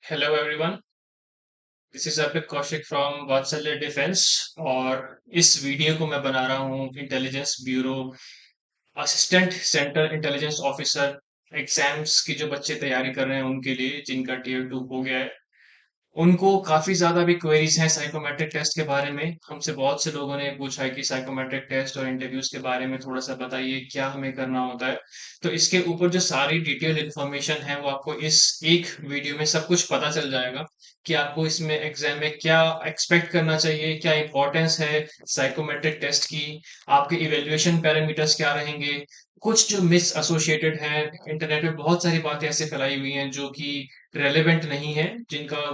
Hello everyone. This is Arpit Kaushik from वात्सल्य defence. और इस वीडियो को मैं बना रहा हूँ intelligence bureau assistant centre intelligence officer exams की जो बच्चे तैयारी कर रहे हैं उनके लिए, जिनका टीयर 2 हो गया है। उनको काफी ज्यादा भी क्वेरीज हैं साइकोमेट्रिक टेस्ट के बारे में। हमसे बहुत से लोगों ने पूछा है कि साइकोमेट्रिक टेस्ट और इंटरव्यूज के बारे में थोड़ा सा बताइए, क्या हमें करना होता है। तो इसके ऊपर जो सारी डिटेल इन्फॉर्मेशन है वो आपको इस एक वीडियो में सब कुछ पता चल जाएगा कि आपको इसमें एग्जाम में क्या एक्सपेक्ट करना चाहिए, क्या इंपॉर्टेंस है साइकोमेट्रिक टेस्ट की, आपके इवेल्युएशन पैरामीटर्स क्या रहेंगे, कुछ जो मिस एसोसिएटेड हैं। इंटरनेट पे बहुत सारी बातें ऐसे फैलाई हुई हैं जो कि रेलेवेंट नहीं है, जिनका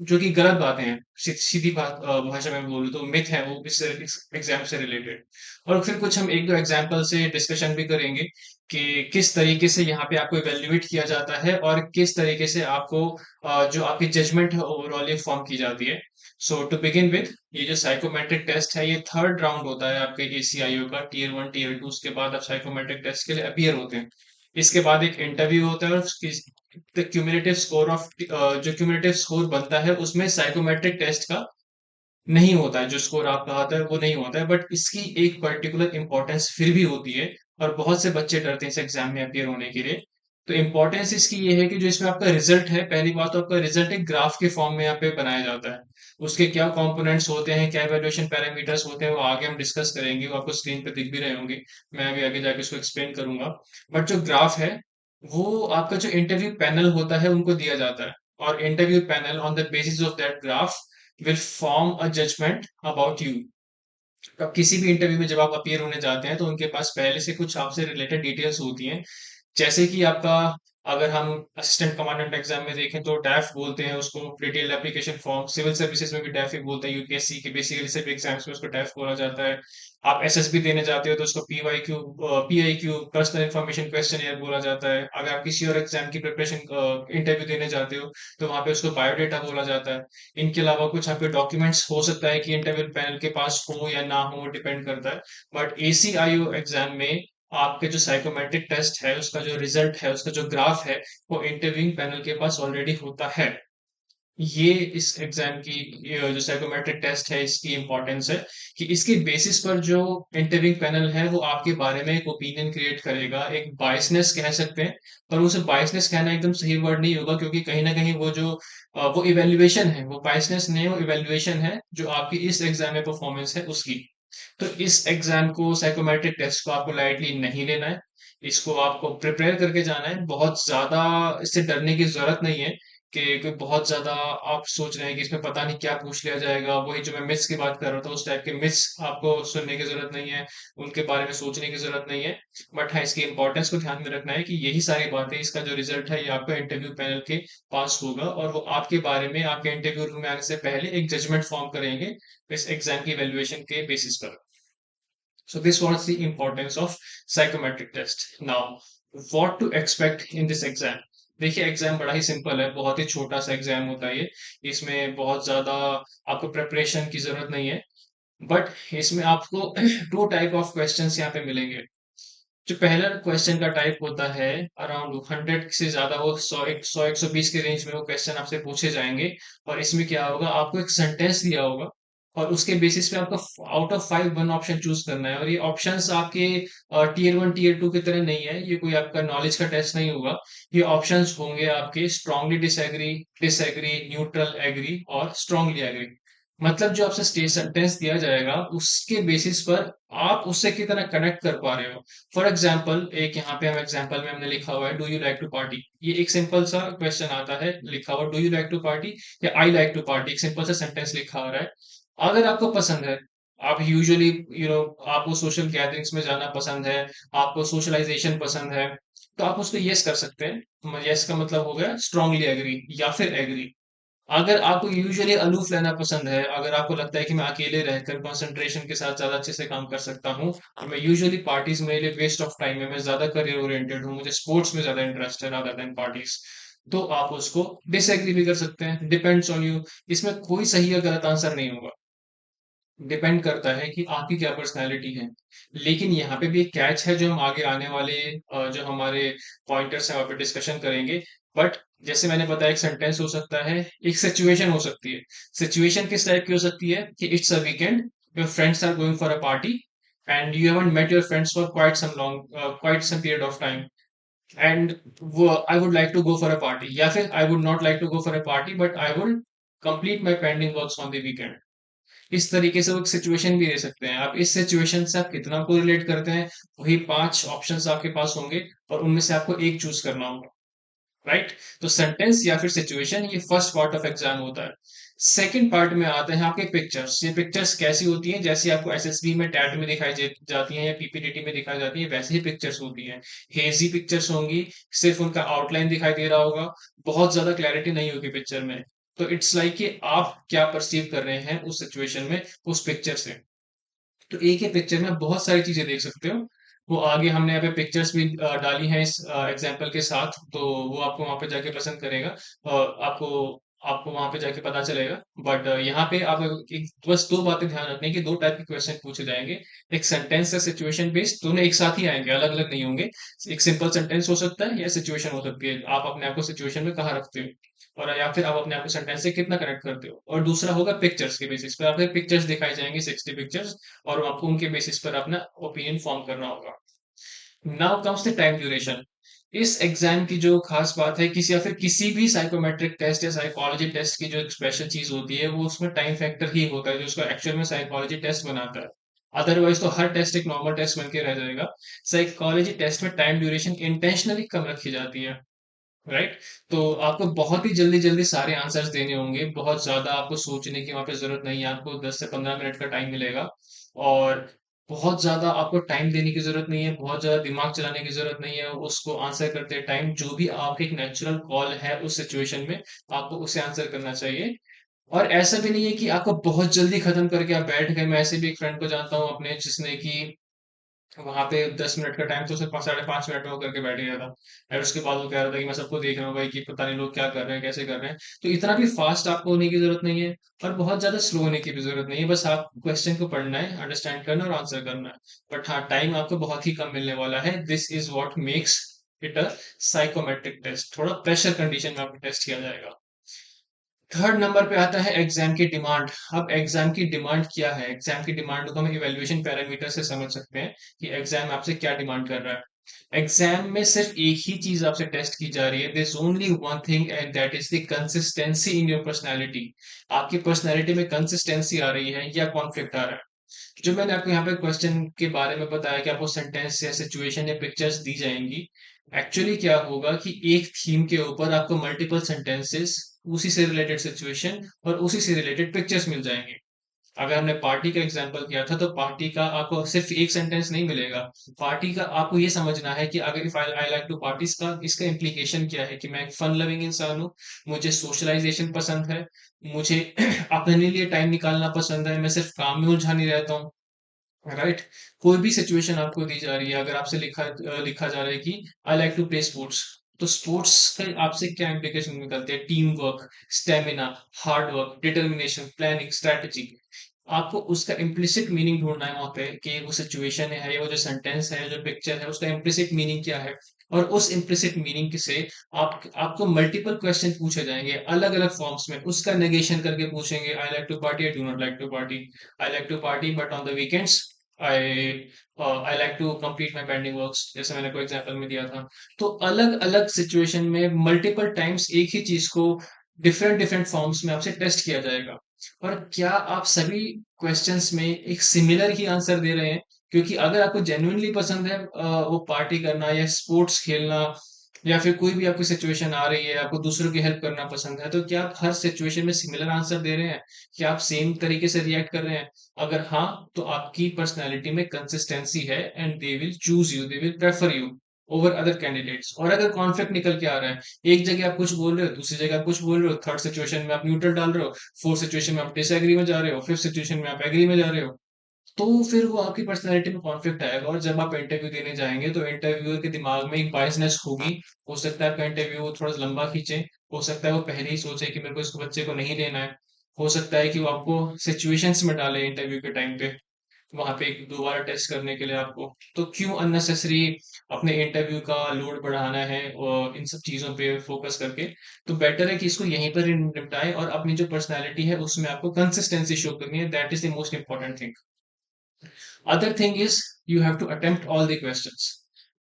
जो कि गलत बातें हैं। सीधी बात भाषा में बोलूँ तो मिथ है वो इस एग्जाम से रिलेटेड। और फिर कुछ हम एक दो एग्जाम्पल से डिस्कशन भी करेंगे कि किस तरीके से यहाँ पे आपको इवेल्युएट किया जाता है और किस तरीके से आपको जो आपकी जजमेंट है ओवरऑल ये फॉर्म की जाती है। सो टू बिगिन विद, ये जो साइकोमेट्रिक टेस्ट है ये थर्ड राउंड होता है आपके एसीआईओ का, टीयर 1 टीयर 2 उसके बाद आप साइकोमेट्रिक टेस्ट के लिए अपियर होते हैं। इसके बाद एक इंटरव्यू होता है और उसकी क्यूमुलेटिव स्कोर ऑफ जो क्यूमुलेटिव स्कोर बनता है उसमें साइकोमेट्रिक टेस्ट का नहीं होता है। जो स्कोर आपका आता है वो नहीं होता है, बट इसकी एक पर्टिकुलर इंपॉर्टेंस फिर भी होती है। और बहुत से बच्चे डरते हैं इस एग्जाम में अपियर होने के लिए। तो इंपॉर्टेंस इसकी ये है कि जो इसमें आपका रिजल्ट है, पहली बात तो आपका रिजल्ट एक ग्राफ के फॉर्म में यहाँ पे बनाया जाता है। उसके क्या कंपोनेंट्स होते हैं, क्या इवैल्यूएशन पैरामीटर्स होते हैं, वो आगे हम डिस्कस करेंगे, वो आपको स्क्रीन पे दिख भी रहे होंगे। मैं अभी आगे जाके उसको एक्सप्लेन करूंगा। बट जो ग्राफ है वो आपका जो इंटरव्यू पैनल होता है उनको दिया जाता है। और interview panel on the basis of that graph will form a judgement about you. अब किसी भी इंटरव्यू में जब आप अपीयर होने जाते हैं तो उनके पास पहले से कुछ आपसे रिलेटेड डिटेल्स होती हैं। जैसे कि आपका, अगर हम असिस्टेंट कमांडेंट एग्जाम में देखें तो डैफ बोलते हैं उसको, detailed application form. Civil services में भी डैफ ही बोलते हैं, यूपीएससी के बेसिकली सभी एग्जाम्स में उसको डैफ बोला जाता है। आप एसएसबी देने जाते हो तो उसको पीआईक्यू पर्सनल इंफॉर्मेशन क्वेश्चन बोला जाता है। अगर आप किसी और एग्जाम की प्रिपरेशन इंटरव्यू देने जाते हो तो वहां पे उसको बायोडेटा बोला जाता है। इनके अलावा कुछ आपके डॉक्यूमेंट्स हो सकता है कि इंटरव्यू पैनल के पास हो या ना हो, डिपेंड करता है। बट एसीआईओ एग्जाम में आपके जो साइकोमेट्रिक टेस्ट है उसका जो रिजल्ट है, उसका जो ग्राफ है, वो इंटरव्यूइंग पैनल के पास ऑलरेडी होता है। ये इस एग्जाम की, ये जो साइकोमेट्रिक टेस्ट है इसकी इंपॉर्टेंस है कि इसके बेसिस पर जो इंटरव्यूइंग पैनल है वो आपके बारे में एक ओपिनियन क्रिएट करेगा, एक बायसनेस कह सकते हैं। पर उसे बायसनेस कहना एकदम सही वर्ड नहीं होगा, क्योंकि कहीं ना कहीं वो जो वो इवेल्युएशन है, वो बायसनेस नहीं है, वो इवेल्युएशन है जो आपकी इस एग्जाम में परफॉर्मेंस है उसकी। तो इस एग्जाम को, साइकोमेट्रिक टेस्ट को आपको लाइटली नहीं लेना है। इसको आपको प्रिपेयर करके जाना है। बहुत ज्यादा इससे डरने की जरूरत नहीं है कि कोई बहुत ज्यादा आप सोच रहे हैं कि इसमें पता नहीं क्या पूछ लिया जाएगा। वही जो मैं मिथ्स की बात कर रहा था, उस टाइप के मिथ्स आपको सुनने की जरूरत नहीं है, उनके बारे में सोचने की जरूरत नहीं है। बट हाँ, इसकी इंपॉर्टेंस को ध्यान में रखना है कि यही सारी बातें, इसका जो रिजल्ट है ये आपका इंटरव्यू पैनल के पास होगा और वो आपके बारे में आपके इंटरव्यू रूम में आने से पहले एक जजमेंट फॉर्म करेंगे इस एग्जाम की वैल्यूएशन के बेसिस पर। So this was the importance of psychometric test. Now, what to expect in this exam? देखिए, एग्जाम बड़ा ही सिंपल है, बहुत ही छोटा सा एग्जाम होता है ये। इसमें बहुत ज्यादा आपको प्रिपरेशन की जरूरत नहीं है। बट इसमें आपको टू टाइप ऑफ क्वेश्चंस यहाँ पे मिलेंगे। जो पहला क्वेश्चन का टाइप होता है, अराउंड 100 से ज्यादा, वो 100 120 के रेंज में वो क्वेश्चन आपसे पूछे जाएंगे। और इसमें क्या होगा, आपको एक सेंटेंस दिया होगा और उसके बेसिस पे आपको out of 5 one option choose करना है। और ये ऑप्शंस आपके टीयर 1 टीयर 2 की तरह नहीं है, ये कोई आपका नॉलेज का टेस्ट नहीं होगा। ये ऑप्शंस होंगे आपके strongly disagree, disagree, neutral agree और स्ट्रांगली एग्री। मतलब जो आपसे सेंटेंस दिया जाएगा उसके बेसिस पर आप उससे कितना कनेक्ट कर पा रहे हो। फॉर एग्जाम्पल, एक यहाँ पे हम एग्जाम्पल में हमने लिखा हुआ है, do you like to party. ये एक सिंपल सा क्वेश्चन आता है, लिखा हुआ do you like to party या आई लाइक टू पार्टी, एक सिंपल सा सेंटेंस लिखा हो रहा है। अगर आपको पसंद है, आप यूजुअली आपको सोशल गैदरिंग्स में जाना पसंद है, आपको सोशलाइजेशन पसंद है, तो आप उसको यस कर सकते हैं। यस का मतलब हो गया स्ट्रांगली एग्री या फिर एग्री। अगर आपको यूजुअली अलूफ रहना पसंद है, अगर आपको लगता है कि मैं अकेले रहकर कंसंट्रेशन के साथ ज्यादा अच्छे से काम कर सकता हूँ और मैं यूजुअली पार्टीज मेरे लिए वेस्ट ऑफ टाइम है, मैं ज्यादा करियर ओरिएंटेड हूँ, मुझे स्पोर्ट्स में ज्यादा इंटरेस्ट है रादर देन पार्टीज, तो आप उसको डिसएग्री भी कर सकते हैं। Depends on you. इसमें कोई सही या गलत आंसर नहीं होगा। डिपेंड करता है कि आपकी क्या पर्सनैलिटी है। लेकिन यहाँ पे भी एक कैच है जो हम आगे आने वाले जो हमारे पॉइंटर्स हैं वहाँ पे डिस्कशन करेंगे। बट जैसे मैंने बताया एक सेंटेंस हो सकता है, एक सिचुएशन हो सकती है। सिचुएशन किस टाइप की हो सकती है कि it's a weekend, your friends are going for a party and you haven't met your friends for quite some period of time and वो I would like to go for a party, या फिर I would not like to go for a party but I would complete my pending works on the weekend. इस तरीके से वो एक situation भी दे सकते हैं। आप इस सिचुएशन से आप कितना को रिलेट करते हैं, वही 5 ऑप्शंस आपके पास होंगे और उनमें से आपको एक चूज करना होगा। राइट? तो सेंटेंस या फिर सिचुएशन, ये फर्स्ट पार्ट ऑफ एग्जाम होता है। सेकंड पार्ट में आते हैं आपके पिक्चर्स। ये पिक्चर्स कैसी होती हैं, जैसे आपको एसएसबी में टैट में दिखाई जाती हैं या पीपीटीटी में दिखाई जाती है, वैसे ही पिक्चर्स होती हैं। हेजी पिक्चर्स होंगी, सिर्फ उनका आउटलाइन दिखाई दे रहा होगा, बहुत ज्यादा क्लैरिटी नहीं होगी पिक्चर में। तो इट्स लाइक कि आप क्या परसीव कर रहे हैं उस सिचुएशन में उस पिक्चर से। तो एक ही पिक्चर में बहुत सारी चीजें देख सकते हो। वो आगे हमने यहाँ पे पिक्चर्स भी डाली हैं इस एग्जाम्पल के साथ, तो वो आपको वहां पे जाके पसंद करेगा। आपको आपको वहां पे जाके पता चलेगा। बट यहाँ पे आप एक बस दो बातें ध्यान रखनी है कि दो टाइप के क्वेश्चन पूछे जाएंगे। एक सेंटेंस है सिचुएशन बेस्ड, दोनों एक साथ ही आएंगे, अलग अलग नहीं होंगे। एक सिंपल सेंटेंस हो सकता है या सिचुएशन हो सकती है, आप अपने आप को सिचुएशन में कहाँ रखते हो, और या फिर आप अपने आप को सेंटेंस से कितना कनेक्ट करते हो। और दूसरा होगा पिक्चर्स के बेसिस पे, आपको पिक्चर्स दिखाई जाएंगे 60 पिक्चर्स, और आपको उनके बेसिस पर अपना ओपिनियन फॉर्म करना होगा। Now comes the time duration. इस एग्जाम की जो खास बात है, किसी या फिर किसी भी साइकोमेट्रिक टेस्ट या साइकोलॉजी टेस्ट की जो एक स्पेशल चीज होती है, वो उसमें टाइम फैक्टर ही होता है जो उसको एक्चुअल में साइकोलॉजी टेस्ट बनाता है। अदरवाइज तो हर टेस्ट एक नॉर्मल टेस्ट बन के रह जाएगा। साइकोलॉजी टेस्ट में टाइम ड्यूरेशन इंटेंशनली कम रखी जाती है। राइट? तो आपको बहुत ही जल्दी जल्दी सारे आंसर्स देने होंगे, बहुत ज्यादा आपको सोचने की वहां पे जरूरत नहीं है, आपको 10 से 15 मिनट का टाइम मिलेगा। और बहुत ज्यादा आपको टाइम देने की जरूरत नहीं है, बहुत ज्यादा दिमाग चलाने की जरूरत नहीं है उसको आंसर करते टाइम। जो भी आपके एक नेचुरल कॉल है उस सिचुएशन में, आपको उसे आंसर करना चाहिए। और ऐसा भी नहीं है कि आपको बहुत जल्दी खत्म करके आप बैठ गए। मैं ऐसे भी एक फ्रेंड को जानता हूँ अपने, जिसने कि वहां पे 10 मिनट का टाइम तो सिर्फ 5 साढ़े 5 मिनट में वो करके बैठ गया था। और उसके बाद वो कह रहा था कि मैं सबको देख रहा हूँ भाई कि पता नहीं लोग क्या कर रहे हैं, कैसे कर रहे हैं। तो इतना भी फास्ट आपको होने की जरूरत नहीं है और बहुत ज्यादा स्लो होने की भी जरूरत नहीं है। बस आप क्वेश्चन को पढ़ना है, अंडरस्टैंड करना है और आंसर करना है। बट हाँ, टाइम आपको बहुत ही कम मिलने वाला है। This is what makes it a psychometric test. थोड़ा प्रेशर कंडीशन में आपको टेस्ट किया जाएगा। थर्ड नंबर पे आता है एग्जाम की डिमांड। अब एग्जाम की डिमांड क्या है? एग्जाम की डिमांड को हम इवेल्युएशन पैरामीटर से समझ सकते हैं कि एग्जाम आपसे क्या डिमांड कर रहा है। एग्जाम में सिर्फ एक ही चीज आपसे टेस्ट की जा रही है, this only one thing and that is the consistency in your personality. आपकी पर्सनैलिटी में कंसिस्टेंसी आ रही है या कॉन्फ्लिक्ट आ रहा है। जो मैंने आपको यहाँ पे क्वेश्चन के बारे में बताया कि आपको सेंटेंस या सिचुएशन या पिक्चर्स दी जाएंगी, एक्चुअली क्या होगा कि एक थीम के ऊपर आपको मल्टीपल सेंटेंसेस, उसी से रिलेटेड सिचुएशन और उसी से रिलेटेड पिक्चर्स मिल जाएंगे। अगर हमने पार्टी का एग्जांपल किया था, तो पार्टी का आपको सिर्फ एक सेंटेंस नहीं मिलेगा। पार्टी का आपको ये समझना है कि अगर if I like to party, इसका इसका इम्प्लीकेशन क्या है कि मैं एक फन लविंग इंसान हूँ, मुझे सोशलाइजेशन पसंद है, मुझे अपने लिए टाइम निकालना पसंद है, मैं सिर्फ काम में उलझा नहीं रहता हूँ। राइट? कोई भी सिचुएशन आपको दी जा रही है, अगर आपसे लिखा जा रहा है कि I like to play sports, तो स्पोर्ट्स का आपसे क्या इम्प्लीकेशन निकलते हैं? Team work, stamina, hard work, determination, planning, strategy. आपको उसका इम्प्लिसिट मीनिंग ढूंढना है वहां पे कि वो सिचुएशन है या वो जो सेंटेंस है, जो पिक्चर है, उसका इम्प्लिसिट मीनिंग क्या है। और उस इम्प्लिसिट मीनिंग से आपको मल्टीपल क्वेश्चन पूछे जाएंगे अलग अलग फॉर्म्स में, उसका नेगेशन करके पूछेंगे। I like to party, I do not like to party. I like to party but on the weekends I I like to complete my pending works, जैसे मैंने कोई एग्जांपल में दिया था। तो अलग अलग सिचुएशन में मल्टीपल टाइम्स एक ही चीज को डिफरेंट डिफरेंट फॉर्म्स में आपसे टेस्ट किया जाएगा। और क्या आप सभी क्वेश्चंस में एक सिमिलर ही आंसर दे रहे हैं? क्योंकि अगर आपको जेन्युइनली पसंद है वो पार्टी करना या स्पोर्ट्स खेलना, या फिर कोई भी आपकी सिचुएशन आ रही है, आपको दूसरों की हेल्प करना पसंद है, तो क्या आप हर सिचुएशन में सिमिलर आंसर दे रहे हैं? क्या आप सेम तरीके से रिएक्ट कर रहे हैं? अगर हाँ, तो आपकी पर्सनैलिटी में कंसिस्टेंसी है and they will choose you, they will prefer you over other candidates. और अगर कॉन्फ्लिक्ट निकल के आ रहा है, एक जगह आप कुछ बोल रहे हो, दूसरी जगह आप कुछ बोल रहे हो, थर्ड सिचुएशन में आप न्यूट्रल डाल रहे हो, फोर्थ सिचुएशन में आप डिसएग्री में जा रहे हो, फिफ्थ सिचुएशन में आप एग्री में जा रहे हो, तो फिर वो आपकी पर्सनैलिटी में कॉन्फ्लिक्ट आएगा। और जब आप इंटरव्यू देने जाएंगे, तो इंटरव्यूअर के दिमाग में एक बायसनेस होगी। हो सकता है आपका इंटरव्यू थोड़ा लंबा खींचे, हो सकता है वो पहले ही सोचे कि मेरे को इस बच्चे को नहीं लेना है। हो सकता है कि वो आपको सिचुएशंस में डाले इंटरव्यू के टाइम पे, वहां पे दोबारा टेस्ट करने के लिए आपको। तो क्यों अननेसेसरी अपने इंटरव्यू का लोड बढ़ाना है और इन सब चीजों पे फोकस करके। तो बेटर है कि इसको यहीं पर ही निपटाएं और अपनी जो पर्सनैलिटी है उसमें आपको कंसिस्टेंसी शो करनी है, that is the most important thing. Other thing is you have to attempt all the questions.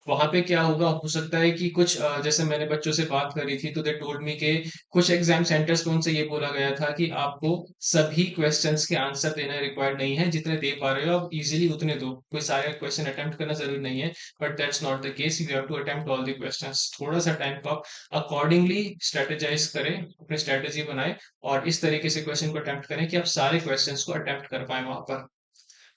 वहां पे क्या होगा, हो सकता है कि कुछ जैसे मैंने बच्चों से बात करी थी तो दे टोल्ड मी के कुछ एग्जाम सेंटर्स पे उनसे ये बोला गया था कि आपको सभी क्वेश्चंस के आंसर देना रिक्वायर्ड नहीं है, जितने दे पा रहे हो आप इजीली उतने दो, कोई सारे क्वेश्चन अटेम्प्ट करना जरूरी नहीं है। But that's not the case, you have to attempt all the questions. थोड़ा सा टाइम को आप अकॉर्डिंगली स्ट्रेटेजाइज करें, अपनी स्ट्रेटेजी बनाएं और इस तरीके से क्वेश्चन को अटेम्प्ट करें कि आप सारे क्वेश्चंस को अटेम्प्ट कर पाए वहां पर।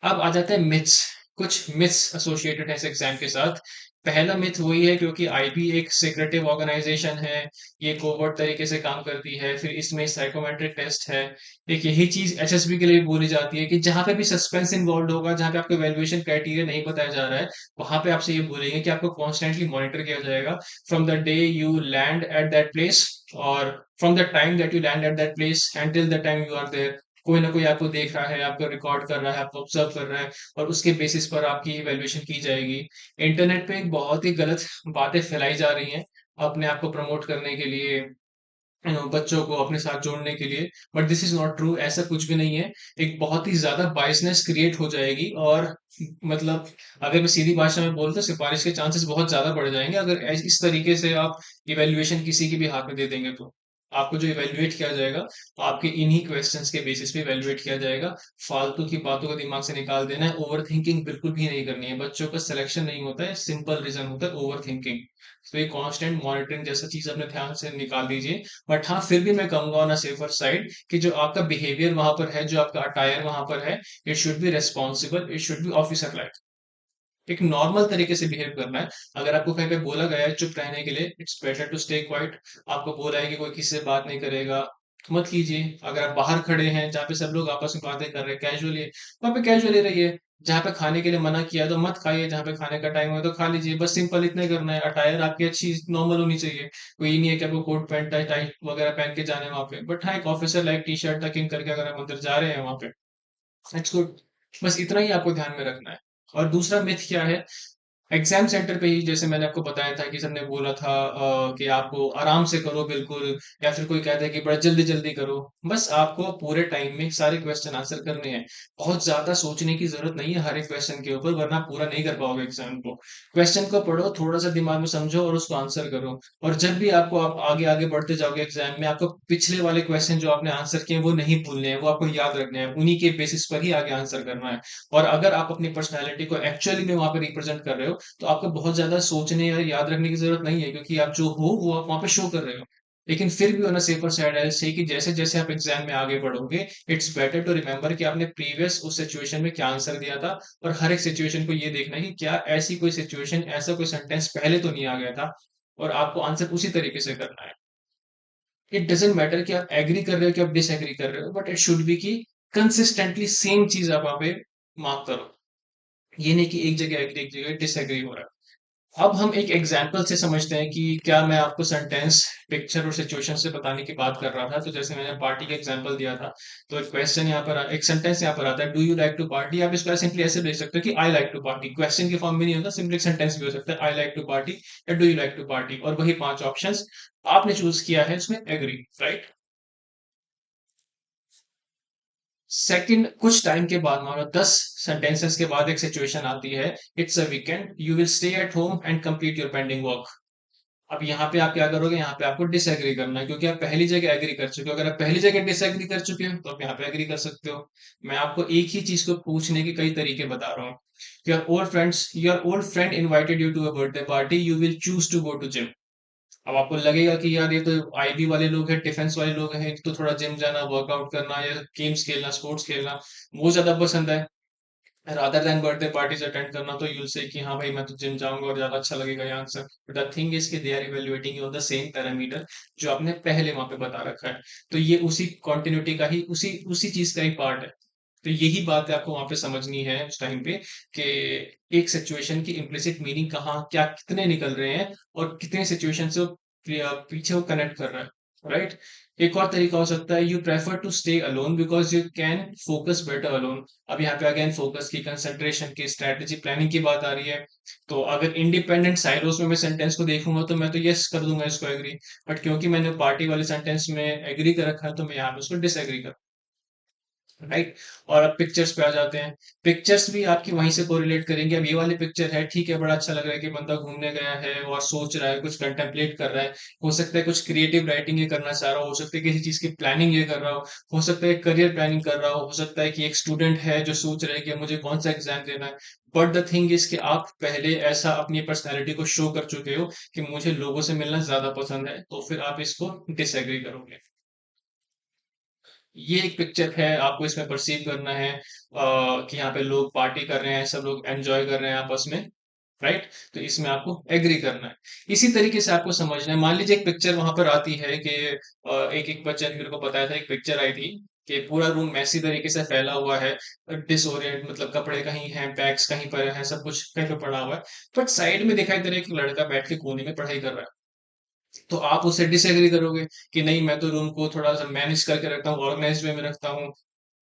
अब आ जाते हैं मिथ्स। कुछ मिथ्स एसोसिएटेड है इस एग्जाम के साथ। पहला मिथ वही है, क्योंकि आईबी एक सिक्रेटिव ऑर्गेनाइजेशन है, ये कोवर्ट तरीके से काम करती है, फिर इसमें साइकोमेट्रिक टेस्ट है। एक यही चीज एसएसबी के लिए भी बोली जाती है कि जहां पे भी सस्पेंस इन्वॉल्व होगा, जहां पे आपको वैल्यूएशन क्राइटेरिया नहीं बताया जा रहा है, वहां पे आपसे ये बोलेंगे कि आपको कॉन्स्टेंटली मॉनिटर किया जाएगा from the day you land at that place, और from the time that you land at that place and till the time you are there. कोई ना कोई आपको देख रहा है, आपको रिकॉर्ड कर रहा है, आपको ऑब्जर्व कर रहा है, और उसके बेसिस पर आपकी इवैल्यूएशन की जाएगी। इंटरनेट पे एक बहुत ही गलत बातें फैलाई जा रही हैं अपने आप को प्रमोट करने के लिए, बच्चों को अपने साथ जोड़ने के लिए। But this is not true, ऐसा कुछ भी नहीं है। एक बहुत ही ज्यादा बायसनेस क्रिएट हो जाएगी, और मतलब अगर मैं सीधी भाषा में बोलूं तो सिफारिश के चांसेस बहुत ज्यादा बढ़ जाएंगे अगर इस तरीके से आप इवेल्युएशन किसी के भी हाथ में दे देंगे तो। आपको जो इवेल्युएट किया जाएगा, आपके इन्हीं क्वेश्चंस के बेसिस पे इवेल्युएट किया जाएगा। फालतू की बातों को दिमाग से निकाल देना है, ओवर थिंकिंग बिल्कुल भी नहीं करनी है। बच्चों का सिलेक्शन नहीं होता है, सिंपल रीजन होता है ओवर थिंकिंग। तो ये कांस्टेंट मॉनिटरिंग जैसा चीज अपने ध्यान से निकाल दीजिए। बट हाँ, फिर भी मैं कहूंगा ऑन अ सेफर साइड कि जो आपका बिहेवियर वहां पर है, जो आपका अटायर वहां पर है, it should be responsible, it should be officer like. एक नॉर्मल तरीके से बिहेव करना है। अगर आपको कहीं पे बोला गया है चुप रहने के लिए, it's better to stay quiet. आपको बोला है कि कोई किसी से बात नहीं करेगा, तो मत कीजिए। अगर आप बाहर खड़े हैं जहाँ पे सब लोग आपस में बातें कर रहे हैं कैजुअली, वहां पे कैजुअली रहिए। जहाँ पे खाने के लिए मना किया तो मत खाइए, जहाँ पे खाने का टाइम है तो खा लीजिए। बस सिंपल इतना ही करना है। अटायर आपकी अच्छी नॉर्मल होनी चाहिए, कोई ये नहीं है कि आपको कोट पैंट टाई टाई वगैरह पहन के जाना है वहां पे। बट हाँ, एक ऑफिसर लाइक टी शर्ट टक इन करके अगर आप अंदर जा रहे हैं वहां पे, इट्स गुड। बस इतना ही आपको ध्यान में रखना है। और दूसरा मिथ क्या है, एग्जाम सेंटर पे ही जैसे मैंने आपको बताया था कि सबने बोला था कि आपको आराम से करो बिल्कुल, या फिर कोई कहता है कि बड़ा जल्दी जल्दी करो। बस आपको पूरे टाइम में सारे क्वेश्चन आंसर करने हैं। बहुत ज्यादा सोचने की जरूरत नहीं है हर एक क्वेश्चन के ऊपर, वरना आप पूरा नहीं कर पाओगे एग्जाम को। क्वेश्चन को पढ़ो, थोड़ा सा दिमाग में समझो और उसको आंसर करो। और जब भी आपको आप आगे आगे बढ़ते जाओगे एग्जाम में, आपको पिछले वाले क्वेश्चन जो आपने आंसर किए वो नहीं भूलने हैं, वो आपको याद रखने हैं, उन्हीं के बेसिस पर ही आगे आंसर करना है। और अगर आप अपनी पर्सनैलिटी को एक्चुअली में वहां पर रिप्रेजेंट कर रहे हो, तो आपको बहुत ज्यादा सोचने या याद रखने की जरूरत नहीं है, क्योंकि आप जो हो वो आप वहां पे शो कर रहे हो। लेकिन फिर भी on a safer side I से कि जैसे जैसे आप एग्जाम में आगे बढ़ोगे, इट्स बेटर टू रिमेम्बर कि आपने प्रीवियस उस सिचुएशन में क्या आंसर दिया था। और हर एक सिचुएशन को ये देखना है कि क्या ऐसी कोई सिचुएशन, ऐसा कोई सेंटेंस पहले तो नहीं आ गया था, और आपको आंसर उसी तरीके से करना है। इट डजेंट मैटर कि आप एग्री कर रहे हो कि आप डिसएग्री कर रहे हो, बट इट शुड बी कि कंसिस्टेंटली सेम चीज आप वहां पे मार्क करो। ये नहीं कि एक जगह एग्री एक जगह डिसएग्री हो रहा है। अब हम एक एग्जाम्पल से समझते हैं कि क्या मैं आपको सेंटेंस पिक्चर और सिचुएशन से बताने की बात कर रहा था। तो जैसे मैंने पार्टी का एग्जाम्पल दिया था, तो एक क्वेश्चन यहाँ पर एक सेंटेंस यहाँ पर आता है, do you like to party. आप इसको सिंपली ऐसे भेज सकते हो कि I like to party. Question के फॉर्म में नहीं होता, सिंपली एक सेंटेंस भी हो सकता है, आई लाइक टू पार्टी या do you like to party, और वही 5 ऑप्शंस आपने चूज किया है उसमें एग्री, राइट। सेकंड, कुछ टाइम के बाद, मान लो 10 सेंटेंसेस के बाद एक सिचुएशन आती है, it's a weekend, you will stay at home and complete your pending work. अब यहाँ पे आप क्या करोगे, यहाँ पे आपको डिसएग्री करना है, क्योंकि आप पहली जगह एग्री कर चुके हो। अगर आप पहली जगह डिसएग्री कर चुके हो तो आप यहाँ पे एग्री कर सकते हो। मैं आपको एक ही चीज को पूछने के कई तरीके बता रहा हूँ। Your old friend invited you to a birthday party, you will choose to go to gym. अब आपको लगेगा कि यार ये तो आईबी वाले लोग हैं, डिफेंस वाले लोग हैं, तो थोड़ा जिम जाना, वर्कआउट करना या गेम्स खेलना, स्पोर्ट्स खेलना वो ज्यादा पसंद है rather than birthday parties attend करना। तो यूल से कि हाँ भाई मैं तो जिम जाऊंगा और ज्यादा अच्छा लगेगा ये answer. But the thing is कि they are evaluating you on the same parameter जो आपने पहले वहां पे बता रखा है। तो ये उसी कंटिन्यूटी का ही, उसी उसी चीज का ही पार्ट है। तो यही बात है आपको वहां पे समझनी है उस टाइम पे, कि एक सिचुएशन की इम्प्लिसिट मीनिंग कहाँ क्या कितने निकल रहे हैं, और कितने सिचुएशन से पीछे वो कनेक्ट कर रहा है। राइट। एक और तरीका हो सकता है, you prefer to stay alone because you can focus better alone. अब यहाँ पे अगेन फोकस की, कंसंट्रेशन की, स्ट्रेटेजी प्लानिंग की बात आ रही है। तो अगर इंडिपेंडेंट साइलोस में मैं सेंटेंस को देखूंगा तो मैं तो यस कर दूंगा इसको एग्री, बट क्योंकि मैंने पार्टी वाले सेंटेंस में एग्री कर रखा है तो मैं यहाँ पे उसको डिसएग्री कर, राइट। और अब पिक्चर्स पे आ जाते हैं। पिक्चर्स भी आपकी वहीं से कोरिलेट करेंगे। अब ये वाली पिक्चर है, ठीक है, बड़ा अच्छा लग रहा है कि बंदा घूमने गया है और सोच रहा है, कुछ कंटेम्पलेट कर रहा है। हो सकता है कुछ क्रिएटिव राइटिंग ये करना चाह रहा हो सकता है किसी चीज की प्लानिंग ये कर रहा हो सकता है करियर प्लानिंग कर रहा हो सकता है कि एक स्टूडेंट है जो सोच रहा है कि मुझे कौन सा एग्जाम देना है। बट द थिंग इज कि आप पहले ऐसा अपनी पर्सनैलिटी को शो कर चुके हो कि मुझे लोगों से मिलना ज्यादा पसंद है, तो फिर आप इसको डिसएग्री करोगे। ये एक पिक्चर है, आपको इसमें परसीव करना है कि यहाँ पे लोग पार्टी कर रहे हैं, सब लोग एंजॉय कर रहे हैं आपस में, राइट। तो इसमें आपको एग्री करना है। इसी तरीके से आपको समझना है। मान लीजिए एक पिक्चर वहां पर आती है कि एक एक बच्चा ने मेरे को बताया था, एक पिक्चर आई थी कि पूरा रूम मैसी तरीके से फैला हुआ है, डिसोरिएंट, मतलब कपड़े कहीं हैं, बैग्स कहीं पर है, सब कुछ कहीं पे पड़ा हुआ है। बट साइड में दिखाई दे रहा है कि लड़का बैठ के कोने में पढ़ाई कर रहा है। तो आप उससे डिसएग्री करोगे कि नहीं, मैं तो रूम को थोड़ा सा मैनेज करके रखता हूँ, ऑर्गेनाइज वे में रखता हूँ।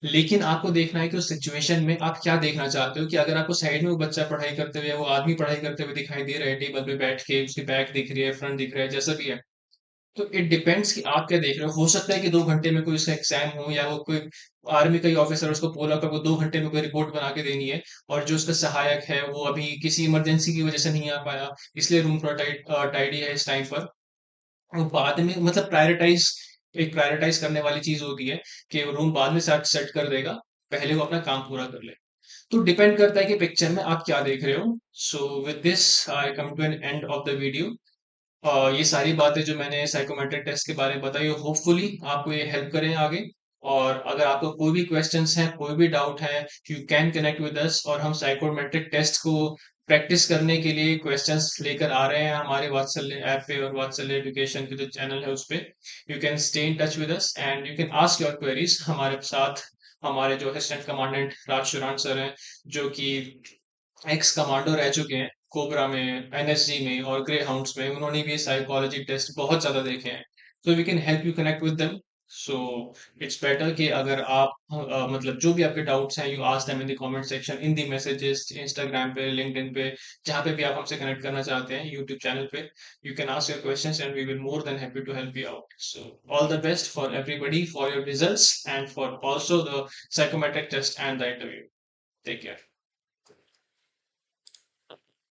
लेकिन आपको देखना है कि उस सिचुएशन में आप क्या देखना चाहते हो, कि अगर आपको साइड में वो बच्चा पढ़ाई करते हुए, वो आदमी पढ़ाई करते हुए दिखाई दे रहा है टेबल पे बैठ के, उसकी बैक दिख रही है, फ्रंट दिख रहा है, जैसा भी है, तो इट डिपेंड्स कि आप क्या देख रहे हो सकता है कि 2 घंटे में कोई उसका एग्जाम हो, या वो कोई आर्मी का ही ऑफिसर उसको बोला कर वो 2 घंटे में कोई रिपोर्ट बना के देनी है, और जो उसका सहायक है वो अभी किसी इमरजेंसी की वजह से नहीं आ पाया, इसलिए रूम थोड़ा टाइडी है इस टाइम पर। और बाद में मतलब प्रायोरिटाइज करने वाली चीज होती है कि वो रूम बाद में सेट सेट कर देगा, पहले वो अपना काम पूरा कर ले। तो डिपेंड करता है कि पिक्चर में आप क्या देख रहे हो। So with this I come to an end of the video. ये सारी बातें जो मैंने साइकोमेट्रिक टेस्ट के बारे में बताई, होपफुली आपको ये हेल्प करें आगे। और अगर आपको कोई भी क्वेश्चंस हैं, कोई भी डाउट है, you can connect with us, और हम साइकोमेट्रिक टेस्ट को प्रैक्टिस करने के लिए क्वेश्चंस लेकर आ रहे हैं हमारे वात्सल्य ऐप पे, और वात्सल्य एजुकेशन के जो चैनल है उस पे। You can stay in touch with us and you can ask your queries हमारे साथ। हमारे जो असिस्टेंट कमांडेंट राज शुरान सर हैं, जो कि एक्स कमांडो रह चुके हैं कोबरा में, एनएसजी में और ग्रे हाउंड्स में, उन्होंने भी साइकोलॉजी टेस्ट बहुत ज्यादा देखे हैं। So we can help you connect with them. So it's better कि अगर आप मतलब जो भी आपके डाउट्स हैं, you ask them in the comment section, in the messages, Instagram पे, लिंक्डइन पे, जहाँ पे भी आप हमसे कनेक्ट करना चाहते हैं, यूट्यूब चैनल पे, you can ask your questions and we will more than happy to help you out. So all the best for everybody, for your results and for also the psychometric test and the interview. Take care.